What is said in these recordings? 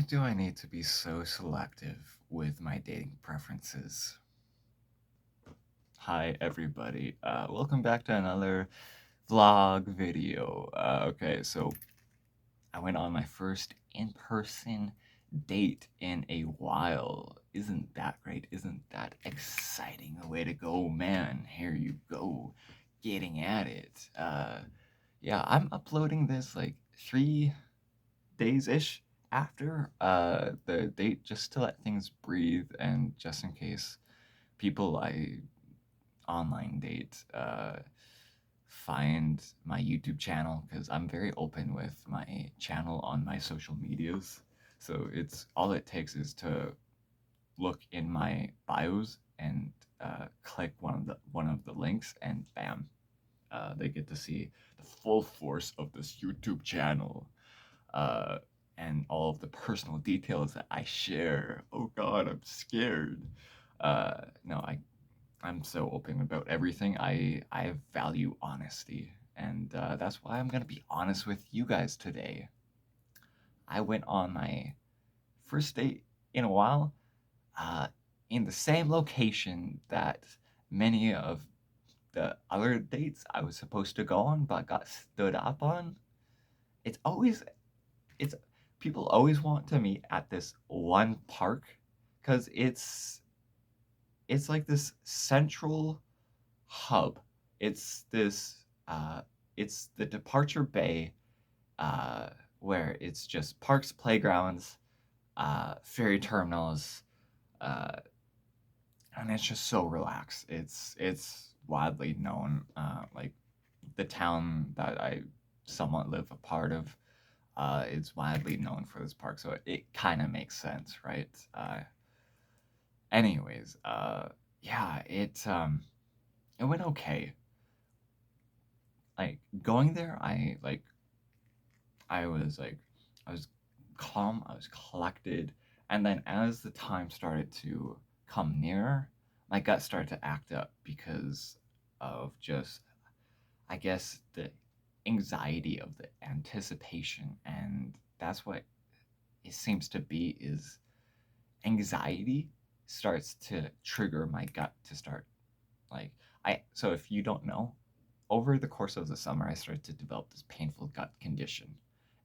Why do I need to be so selective with my dating preferences? Hi, everybody. Welcome back to another vlog video. Okay, so I went on my first in-person date in a while. Isn't that great? Isn't that exciting? A way to go, man. Here you go, getting at it. Yeah, I'm uploading this like 3 days-ish after the date, just to let things breathe and just in case people I online date find my YouTube channel, because I'm very open with my channel on my social medias. So it's all it takes is to look in my bios and click one of the links, and bam, they get to see the full force of this YouTube channel. Uh, and all of the personal details that I share. Oh God, I'm scared. No, I'm so open about everything. I value honesty, and that's why I'm gonna be honest with you guys today. I went on my first date in a while, uh, in the same location that many of the other dates I was supposed to go on but got stood up on. It's always it's People always want to meet at this one park because it's like this central hub. It's this it's the departure bay, uh, where it's just parks, playgrounds, ferry terminals, uh, and it's just so relaxed. It's widely known, like the town that I somewhat live a part of. It's widely known for this park, so it kind of makes sense, right? Anyways, yeah, it went okay. Like going there, I was calm, I was collected, and then as the time started to come nearer, my gut started to act up because of just, I guess, the anxiety of the anticipation, and that's what it seems to be is anxiety starts to trigger my gut to start, like, I so if you don't know, over the course of the summer I started to develop this painful gut condition,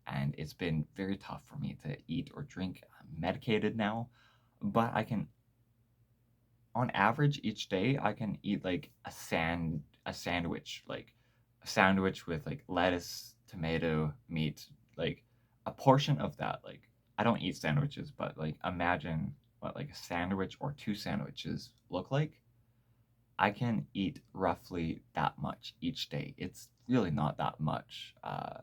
and it's been very tough for me to eat or drink. I'm medicated now, but I can, on average, each day I can eat like a sandwich, like a sandwich with like lettuce, tomato, meat, like a portion of that. Like, I don't eat sandwiches, but like imagine what like a sandwich or two sandwiches look like. I can eat roughly that much each day. It's really not that much. Uh,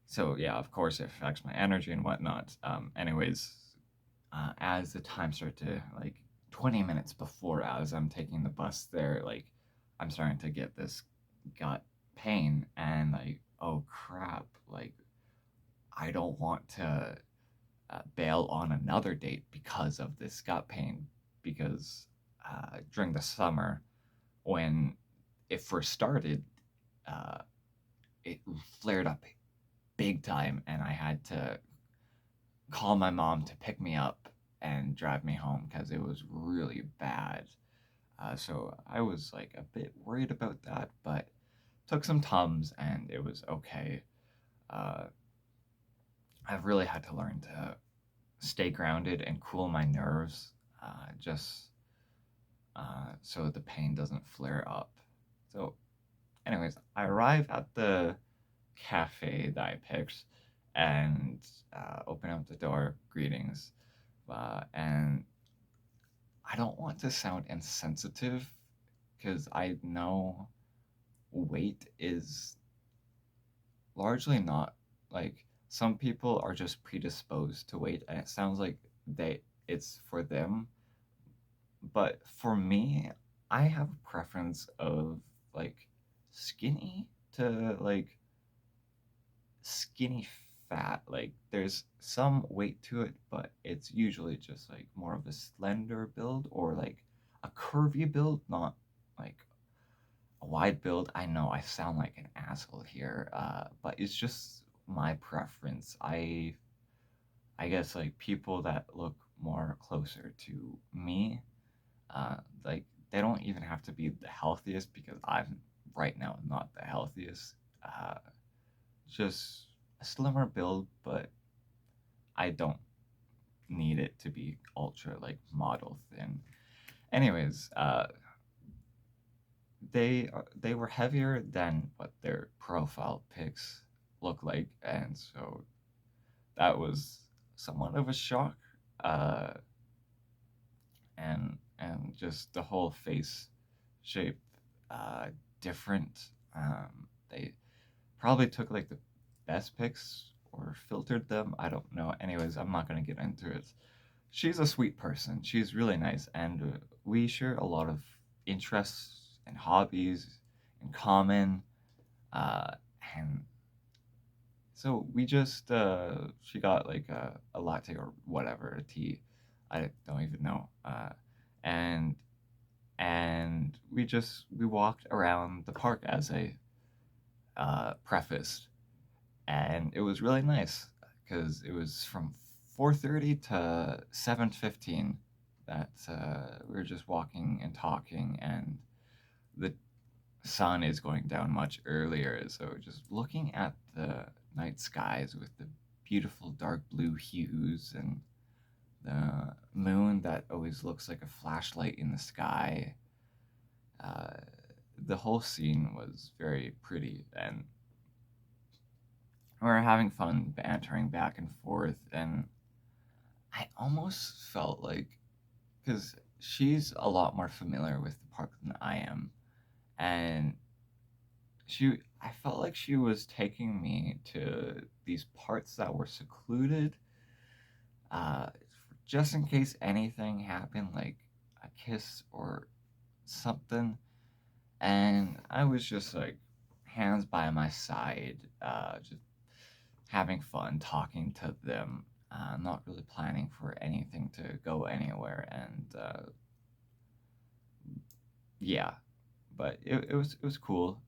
so yeah, of course, it affects my energy and whatnot. Anyways, as the time started to, like, 20 minutes before, as I'm taking the bus there, like, I'm starting to get this gut pain, and like, oh crap, like, I don't want to bail on another date because of this gut pain, because during the summer when it first started, uh, it flared up big time, and I had to call my mom to pick me up and drive me home because it was really bad. So I was like a bit worried about that, but took some Tums and it was okay. Uh, I've really had to learn to stay grounded and cool my nerves, just so the pain doesn't flare up. So, anyways, I arrive at the cafe that I picked and open up the door, greetings. And I don't want to sound insensitive because I know weight is largely not, like, some people are just predisposed to weight and it sounds like it's for them. But for me, I have a preference of like skinny to like skinny fat. Like, there's some weight to it, but it's usually just like more of a slender build or like a curvy build, not like a wide build. I know I sound like an asshole here, but it's just my preference. I guess like people that look more closer to me, like they don't even have to be the healthiest because I'm right now not the healthiest. Uh, just a slimmer build, but I don't need it to be ultra like model thin. Anyways, they were heavier than what their profile pics look like, and so that was somewhat of a shock. Uh, and just the whole face shape uh, different. They probably took like the best pics or filtered them. I don't know. Anyways, I'm not gonna get into it. She's a sweet person. She's really nice, and we share a lot of interests and hobbies in common. Uh, and so we just she got like a latte or whatever, a tea. I don't even know. And we walked around the park as I prefaced, and it was really nice because it was from 4:30 to 7:15 that we were just walking and talking, and the sun is going down much earlier, so just looking at the night skies with the beautiful dark blue hues and the moon that always looks like a flashlight in the sky. Uh, the whole scene was very pretty, and we were having fun bantering back and forth. And I almost felt like, because she's a lot more familiar with the park than I am, and I felt like she was taking me to these parts that were secluded, uh, just in case anything happened, like a kiss or something. And I was just like hands by my side, just having fun talking to them, not really planning for anything to go anywhere. And yeah, but it was cool.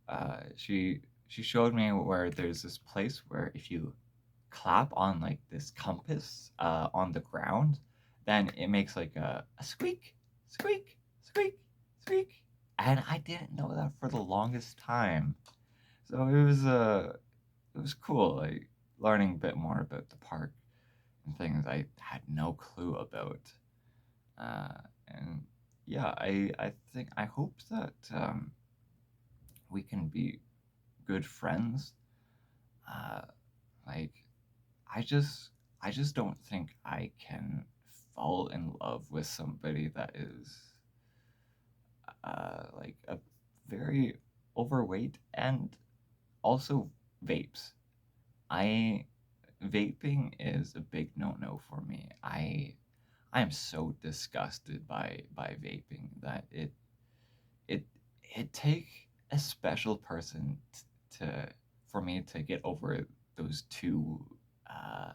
She showed me where there's this place where if you clap on like this compass on the ground, then it makes like a squeak, squeak, squeak, squeak. And I didn't know that for the longest time. So it was cool, like learning a bit more about the park and things I had no clue about. Uh, and yeah, I think I hope that we can be good friends. Uh, like I just I just don't think I can fall in love with somebody that is like a very overweight and also vapes. I Vaping is a big no-no for me. I am so disgusted by vaping that it it take a special person to for me to get over those two uh,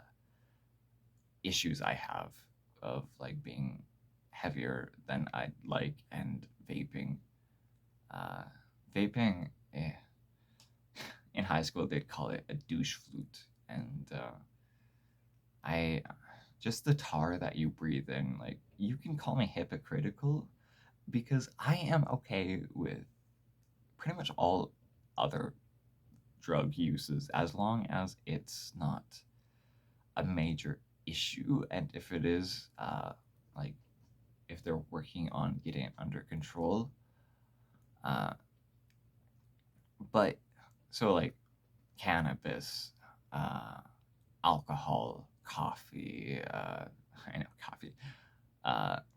issues I have of like being heavier than I'd like and vaping. Uh, Vaping, in high school they'd call it a douche flute, and I just the tar that you breathe in. Like you can call me hypocritical because I am okay with pretty much all other drug uses as long as it's not a major issue, and if it is, like if they're working on getting it under control. Uh, but so like cannabis, uh, alcohol, coffee, I know coffee,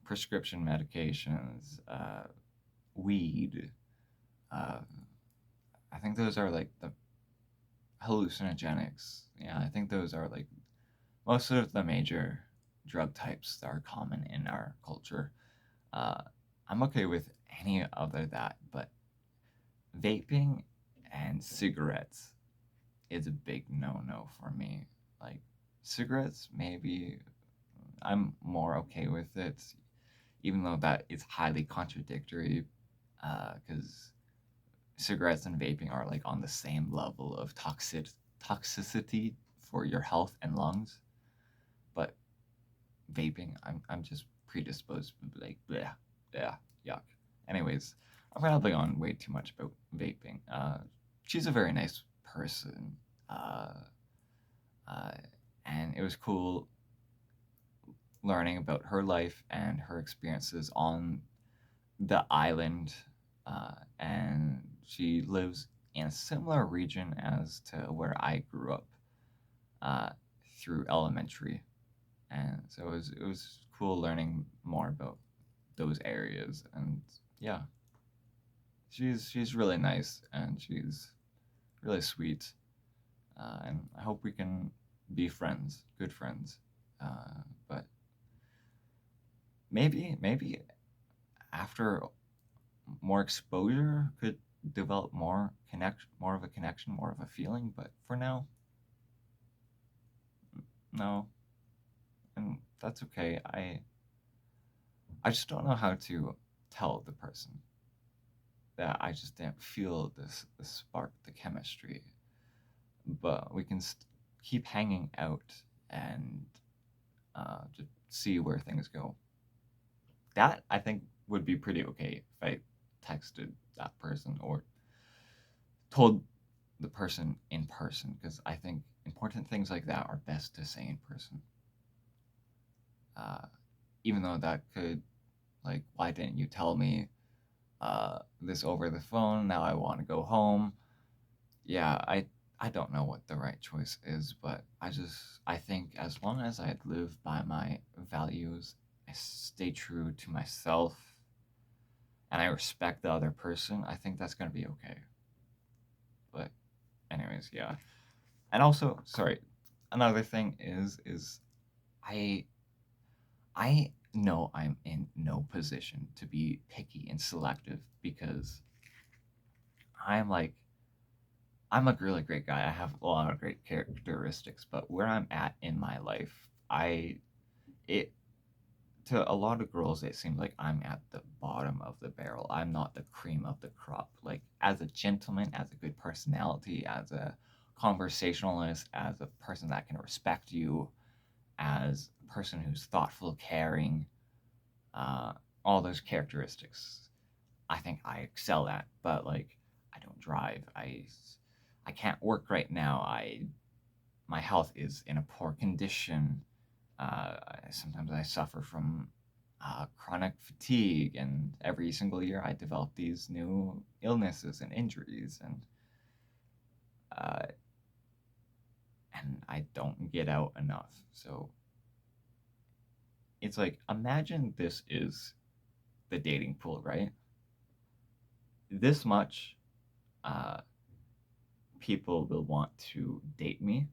prescription medications, weed. Uh, I think those are like the hallucinogenics. Yeah, I think those are like most of the major drug types that are common in our culture. Uh, I'm okay with any other that, but vaping and cigarettes is a big no-no for me. Like cigarettes, maybe I'm more okay with it, even though that is highly contradictory, because cigarettes and vaping are like on the same level of toxicity for your health and lungs. But vaping, I'm just predisposed to be like, bleh, yeah, yuck. Anyways, I'm rambling on way too much about vaping. She's a very nice person, uh, uh, and it was cool learning about her life and her experiences on the island. And she lives in a similar region as to where I grew up uh, through elementary, and so it was cool learning more about those areas. And yeah, she's really nice and she's really sweet, and I hope we can be friends, good friends. But maybe after more exposure could develop more of a connection, more of a feeling. But for now, no, and that's okay. I just don't know how to tell the person that I just didn't feel this spark, the chemistry. But we can keep hanging out and just see where things go. That I think would be pretty okay if I texted that person or told the person in person, because I think important things like that are best to say in person. Uh, Even though that could, like, why didn't you tell me this over the phone? Now I want to go home. Yeah, I don't know what the right choice is, but I think as long as I live by my values, I stay true to myself, and I respect the other person, I think that's gonna be okay. But anyways, yeah. And also, sorry, another thing is I I know I'm in no position to be picky and selective, because I'm like I'm a really great guy. I have a lot of great characteristics, but where I'm at in my life, it to a lot of girls it seems like I'm at the bottom of the barrel. I'm not the cream of the crop. Like, as a gentleman, as a good personality, as a conversationalist, as a person that can respect you, as a person who's thoughtful, caring, uh, all those characteristics, I think I excel at. But like, I don't drive. I can't work right now. My health is in a poor condition. Sometimes I suffer from chronic fatigue, and every single year I develop these new illnesses and injuries, uh, and I don't get out enough. So it's like, imagine this is the dating pool, right? This much uh, people will want to date me.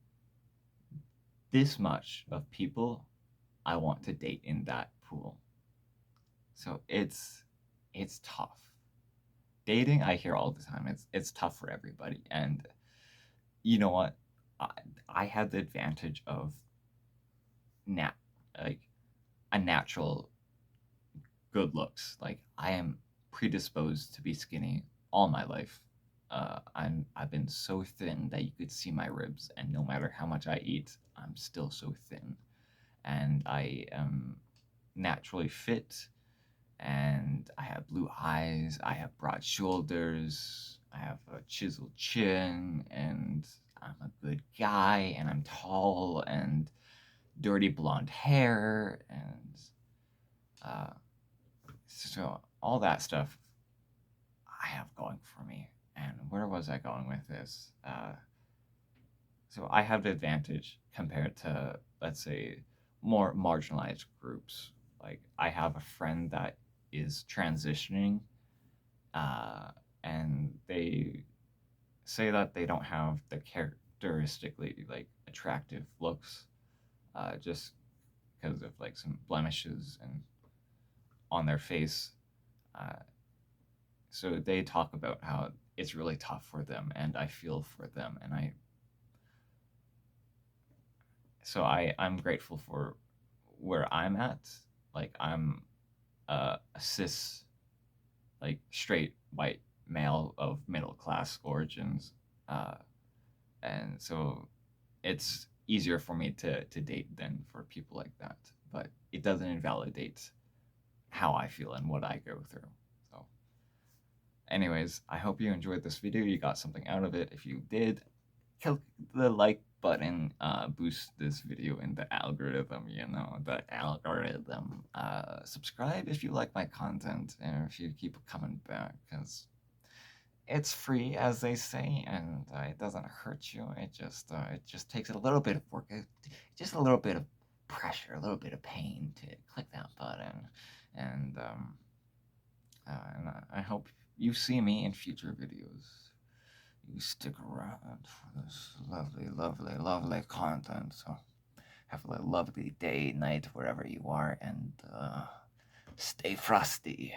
This much of people I want to date in that pool. So it's tough. Dating, I hear all the time, it's tough for everybody. And you know what? I, I have the advantage of nat like a natural good looks. Like, I am predisposed to be skinny all my life. I've been so thin that you could see my ribs, and no matter how much I eat, I'm still so thin. And I am naturally fit, and I have blue eyes, I have broad shoulders, I have a chiseled chin, and I'm a good guy, and I'm tall, and dirty blonde hair, and uh, so all that stuff I have going for me. And where was I going with this? So I have the advantage compared to, let's say, more marginalized groups. Like, I have a friend that is transitioning, uh, and they say that they don't have the characteristically like attractive looks, just because of like some blemishes and on their face. Uh, so they talk about how it's really tough for them, and I feel for them, and I'm grateful for where I'm at. Like, I'm a cis, like, straight white male of middle class origins. Uh, and so it's easier for me to date than for people like that. But it doesn't invalidate how I feel and what I go through. So, anyways, I hope you enjoyed this video. You got something out of it. If you did, click the like button. Boost this video in the algorithm. You know, the algorithm. Subscribe if you like my content and if you keep coming back, because it's free, as they say, and it doesn't hurt you. It just takes a little bit of work, just a little bit of pressure, a little bit of pain to click that button, and I hope you see me in future videos. You stick around for this lovely, lovely, lovely content. So have a lovely day, night, wherever you are, and stay frosty.